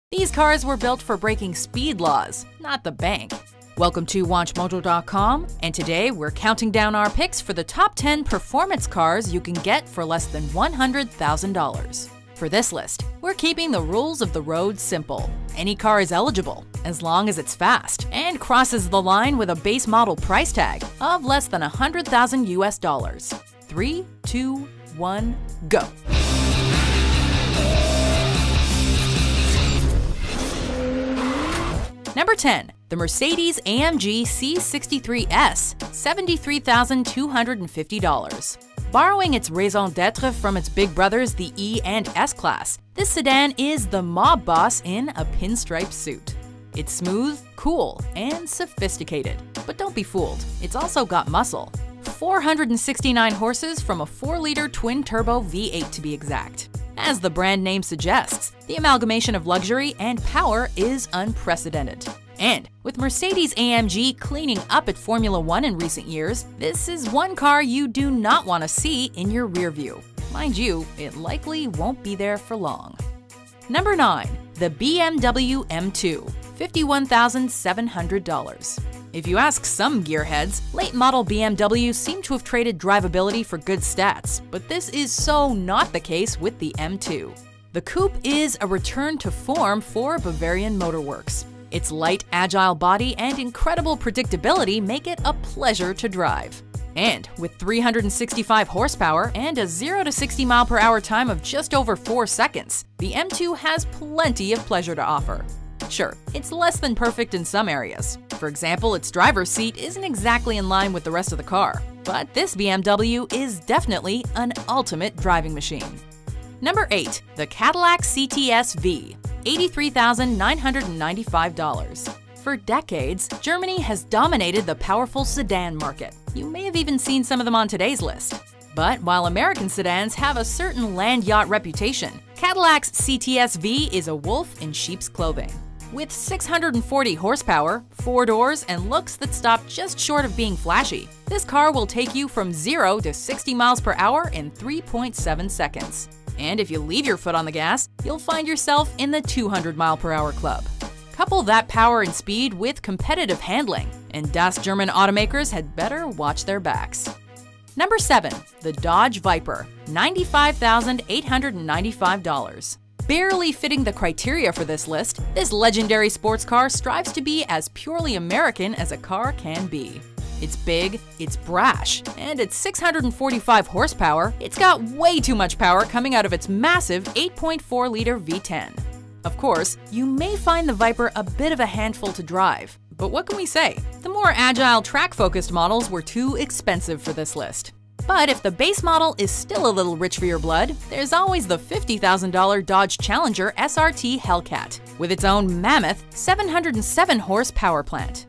These cars were built for breaking speed laws, not the bank. Welcome to WatchMojo.com, and today we're counting down our picks for the top 10 performance cars you can get for less than $100,000. For this list, we're keeping the rules of the road simple. Any car is eligible, as long as it's fast, and crosses the line with a base model price tag of less than $100,000 US. 3, 2, 1, go! Number 10. The Mercedes-AMG C63S, $73,250. Borrowing its raison d'etre from its big brothers, the E and S-Class, this sedan is the mob boss in a pinstripe suit. It's smooth, cool, and sophisticated. But don't be fooled, it's also got muscle. 469 horses from a 4-liter twin-turbo V8 to be exact. As the brand name suggests, the amalgamation of luxury and power is unprecedented. And with Mercedes-AMG cleaning up at Formula One in recent years, this is one car you do not want to see in your rear view. Mind you, it likely won't be there for long. Number 9. The BMW M2, $51,700. If you ask some gearheads, late model BMWs seem to have traded drivability for good stats, but this is so not the case with the M2. The coupe is a return to form for Bavarian Motor Works. Its light, agile body and incredible predictability make it a pleasure to drive. And with 365 horsepower and a 0 to 60 mph time of just over 4 seconds, the M2 has plenty of pleasure to offer. Sure, it's less than perfect in some areas. For example, its driver's seat isn't exactly in line with the rest of the car. But this BMW is definitely an ultimate driving machine. Number 8. The Cadillac CTS-V, $83,995. For decades, Germany has dominated the powerful sedan market. You may have even seen some of them on today's list. But while American sedans have a certain land yacht reputation, Cadillac's CTS-V is a wolf in sheep's clothing. With 640 horsepower, 4 doors, and looks that stop just short of being flashy, this car will take you from 0 to 60 mph in 3.7 seconds. And if you leave your foot on the gas, you'll find yourself in the 200 mph club. Couple that power and speed with competitive handling, and Das German automakers had better watch their backs. Number 7. The Dodge Viper, $95,895. Barely fitting the criteria for this list, this legendary sports car strives to be as purely American as a car can be. It's big, it's brash, and at 645 horsepower, it's got way too much power coming out of its massive 8.4-liter V10. Of course, you may find the Viper a bit of a handful to drive, but what can we say? The more agile, track-focused models were too expensive for this list. But if the base model is still a little rich for your blood, there's always the $50,000 Dodge Challenger SRT Hellcat, with its own mammoth 707 horse power plant.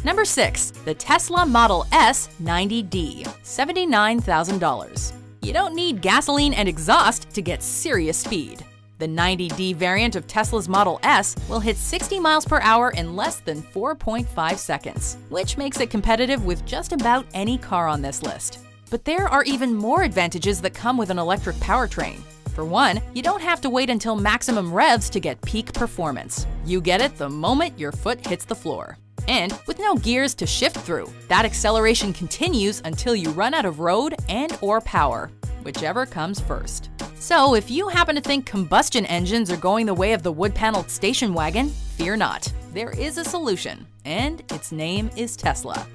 Number 6. The Tesla Model S 90D, $79,000. You don't need gasoline and exhaust to get serious speed. The 90D variant of Tesla's Model S will hit 60 mph in less than 4.5 seconds, which makes it competitive with just about any car on this list. But there are even more advantages that come with an electric powertrain. For one, you don't have to wait until maximum revs to get peak performance. You get it the moment your foot hits the floor. And with no gears to shift through, that acceleration continues until you run out of road and/or power, whichever comes first. So if you happen to think combustion engines are going the way of the wood-paneled station wagon, fear not. There is a solution, and its name is Tesla.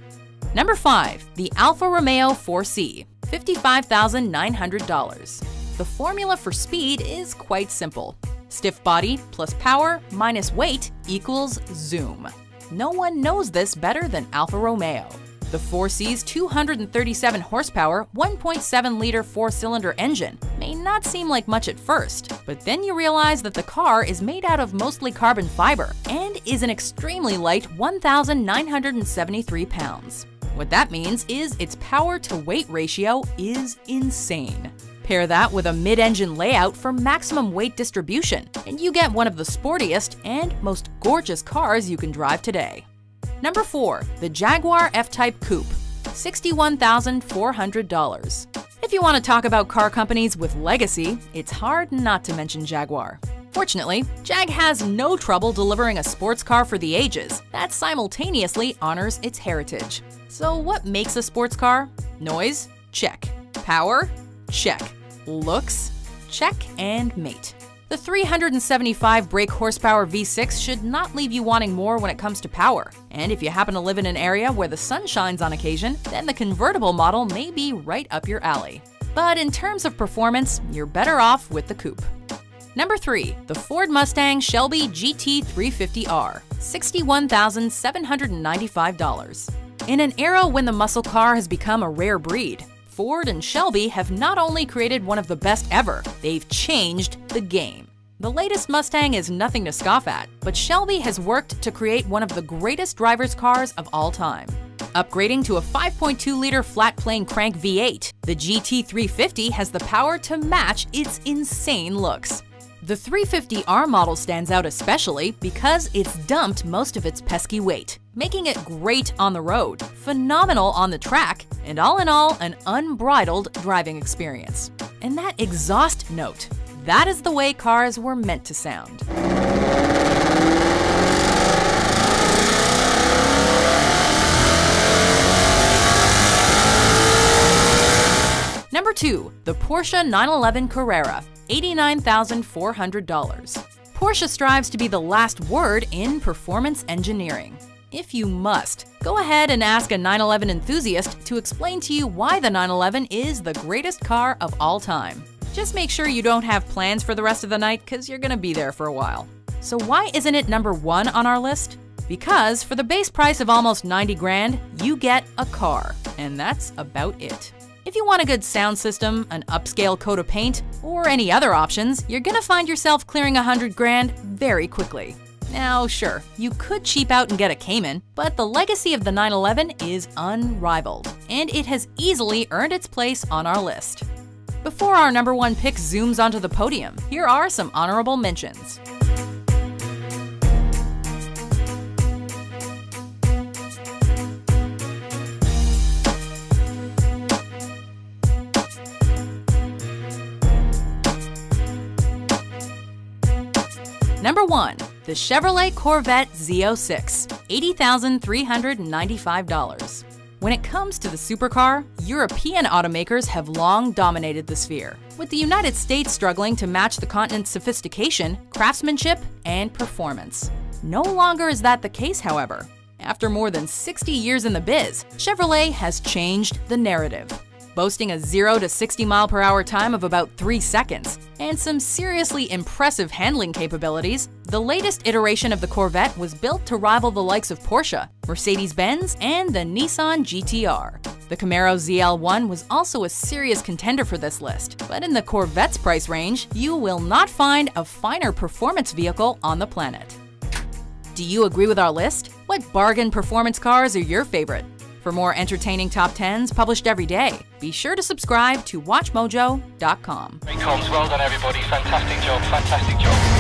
Number 5. The Alfa Romeo 4C, $55,900. The formula for speed is quite simple. Stiff body plus power minus weight equals zoom. No one knows this better than Alfa Romeo. The 4C's 237 horsepower, 1.7-liter 4-cylinder engine may not seem like much at first, but then you realize that the car is made out of mostly carbon fiber and is an extremely light 1,973 pounds. What that means is its power-to-weight ratio is insane. Pair that with a mid-engine layout for maximum weight distribution, and you get one of the sportiest and most gorgeous cars you can drive today. Number 4. The Jaguar F-Type Coupe, $61,400. If you want to talk about car companies with legacy, it's hard not to mention Jaguar. Fortunately, Jag has no trouble delivering a sports car for the ages that simultaneously honors its heritage. So what makes a sports car? Noise? Check. Power? Check. Looks? Check and mate. The 375 brake horsepower V6 should not leave you wanting more when it comes to power. And if you happen to live in an area where the sun shines on occasion, then the convertible model may be right up your alley. But in terms of performance, you're better off with the coupe. Number 3. The Ford Mustang Shelby GT350R, $61,795. In an era when the muscle car has become a rare breed, Ford and Shelby have not only created one of the best ever, they've changed the game. The latest Mustang is nothing to scoff at, but Shelby has worked to create one of the greatest driver's cars of all time. Upgrading to a 5.2-liter flat-plane crank V8, the GT350 has the power to match its insane looks. The 350R model stands out especially because it's dumped most of its pesky weight, making it great on the road, phenomenal on the track, and all in all, an unbridled driving experience. And that exhaust note, that is the way cars were meant to sound. Number 2. The Porsche 911 Carrera, $89,400. Porsche strives to be the last word in performance engineering. If you must, go ahead and ask a 911 enthusiast to explain to you why the 911 is the greatest car of all time. Just make sure you don't have plans for the rest of the night because you're gonna be there for a while. So why isn't it number 1 on our list? Because for the base price of almost 90 grand, you get a car, and that's about it. If you want a good sound system, an upscale coat of paint, or any other options, you're gonna find yourself clearing 100 grand very quickly. Now, sure, you could cheap out and get a Cayman, but the legacy of the 911 is unrivaled, and it has easily earned its place on our list. Before our number 1 pick zooms onto the podium, here are some honorable mentions. Number 1. The Chevrolet Corvette Z06, $80,395. When it comes to the supercar, European automakers have long dominated the sphere, with the United States struggling to match the continent's sophistication, craftsmanship, and performance. No longer is that the case, however. After more than 60 years in the biz, Chevrolet has changed the narrative. Boasting a 0 to 60 mph time of about 3 seconds, and some seriously impressive handling capabilities, the latest iteration of the Corvette was built to rival the likes of Porsche, Mercedes-Benz, and the Nissan GT-R. The Camaro ZL1 was also a serious contender for this list, but in the Corvette's price range, you will not find a finer performance vehicle on the planet. Do you agree with our list? What bargain performance cars are your favorite? For more entertaining top 10s published every day, be sure to subscribe to WatchMojo.com. Well done, everybody. Fantastic job.